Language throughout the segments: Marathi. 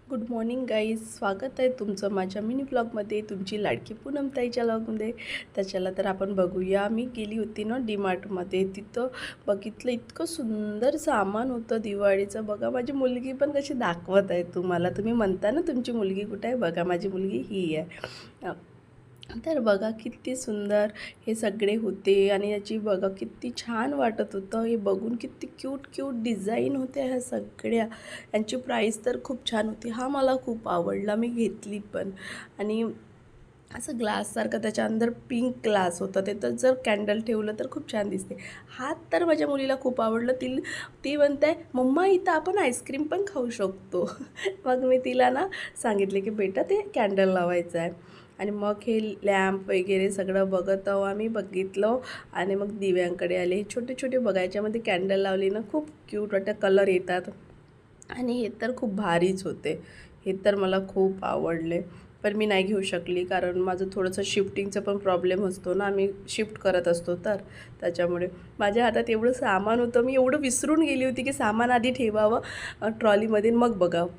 गुड मॉर्निंग गाईज, स्वागत आहे तुमचं माझ्या मिनी ब्लॉगमध्ये, तुमची लाडकी पूनमताईच्या ब्लॉगमध्ये. त्याच्याला तर आपण बघूया. मी गेली होती ना डीमार्टमध्ये, तिथं बघितलं इतकं सुंदर सामान होतं दिवाळीचं. बघा माझी मुलगी पण कशी दाखवत आहे तुम्हाला. तुम्ही म्हणता ना तुमची मुलगी कुठे आहे, बघा माझी मुलगी ही आहे. तर बघा किती सुंदर हे सगळे होते आणि याची बघा किती छान वाटत होतं. हे बघून किती क्यूट क्यूट डिझाईन होत्या ह्या सगळ्या. यांची प्राईस तर खूप छान होती. हा मला खूप आवडला, मी घेतली पण. आणि असं ग्लाससारखं त्याच्या अंदर पिंक ग्लास होतं, ते तर जर कॅन्डल ठेवलं तर खूप छान दिसते. हात तर माझ्या मुलीला खूप आवडलं. ती म्हणते, मम्मा इथं आपण आईस्क्रीम पण खाऊ शकतो. मग मी तिला ना सांगितले की बेटा ते कॅन्डल लावायचं आहे. आणि मग हे लॅम्प वगैरे सगळं बघत आहो आम्ही, बघितलं. आणि मग दिव्यांकडे आले. हे छोटे छोटे बघायच्यामध्ये कॅन्डल लावली ना, खूप क्यूट वाटतं, कलर येतात. आणि हे तर खूप भारीच होते. हे तर मला खूप आवडले. पण मी नाही घेऊ शकली, कारण माझं थोडंसं शिफ्टिंगचं पण प्रॉब्लेम असतो ना, आम्ही शिफ्ट करत असतो तर त्याच्यामुळे. माझ्या हातात एवढं सामान होतं, मी एवढं विसरून गेली होती की सामान आधी ठेवावं ट्रॉलीमध्ये, मग बघावं.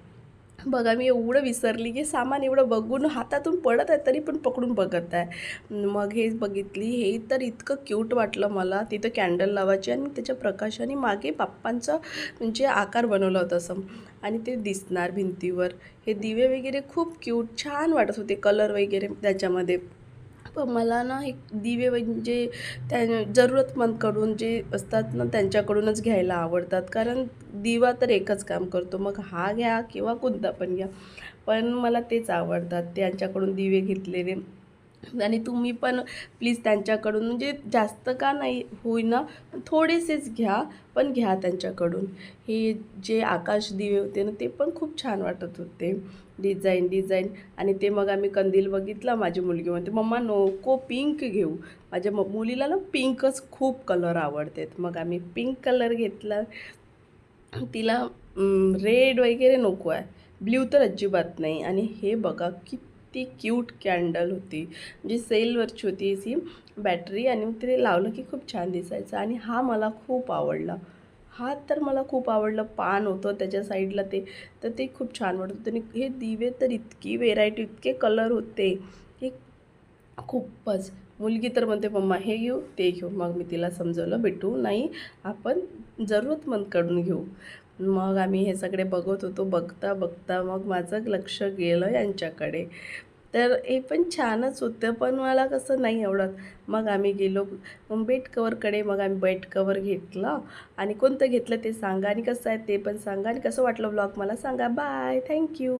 बघा मी एवढं विसरली की सामान एवढं बघून हातातून पडत आहे तरी पण पकडून बघत आहे. मग हेच बघितली. हे तर इतकं क्यूट वाटलं मला. तिथं कॅन्डल लावायची आणि त्याच्या प्रकाशाने मागे बाप्पांचा म्हणजे आकार बनवला होता असं, आणि ते दिसणार भिंतीवर. हे दिवे वगैरे खूप क्यूट छान वाटत होते, कलर वगैरे त्याच्यामध्ये. पण मला ना हे दिवे म्हणजे त्या जरूरतमंदकडून जे असतात ना त्यांच्याकडूनच घ्यायला आवडतात, कारण दिवा तर एकच काम करतो, मग हा घ्या किंवा कोणता पण घ्या. पण मला तेच आवडतात, त्यांच्याकडून दिवे घेतलेले. आणि तुम्ही पण प्लीज त्यांच्याकडून, म्हणजे जास्त का नाही होईना, थोडेसेच घ्या, पण घ्या त्यांच्याकडून. हे जे आकाश दिवे होते ना, ते पण खूप छान वाटत होते, डिझाईन. आणि ते मग आम्ही कंदील बघितला. माझी मुलगी म्हणते, मम्मा नको पिंक घेऊ. माझ्या मुलीला ना पिंकच खूप कलर आवडतात. मग आम्ही पिंक कलर घेतला. तिला रेड वगैरे नको आहे, ब्ल्यू तर अजिबात नाही. आणि हे बघा किती क्यूट कॅन्डल होती, म्हणजे सेलवरची होती ती बॅटरी, आणि ते लावलं की खूप छान दिसायचं. आणि हा मला खूप आवडला. हा तर मला खूप आवडलं. पान होतं त्याच्या साईडला ते, तर ते खूप छान वाटत होतं. आणि हे दिवे तर इतकी व्हेरायटी, इतके कलर होते की खूपच. मुलगी तर म्हणते, मम्मा हे घेऊ ते घेऊ. मग मी तिला समजवलं, बेटू नाही, आपण जरूरतमंदकडून घेऊ. मग आम्ही हे सगळे बघत होतो. बघता बघता मग माझं लक्ष गेलं यांच्याकडे. तर हे पण छानच होतं, पण मला कसं नाही आवडत. मग आम्ही गेलो बेड कवरकडे. मग आम्ही बेड कवर घेतलं. आणि कोणतं घेतलं ते सांगा, आणि कसं आहे ते पण सांगा, आणि कसं वाटलं ब्लॉग मला सांगा. Bye, thank you.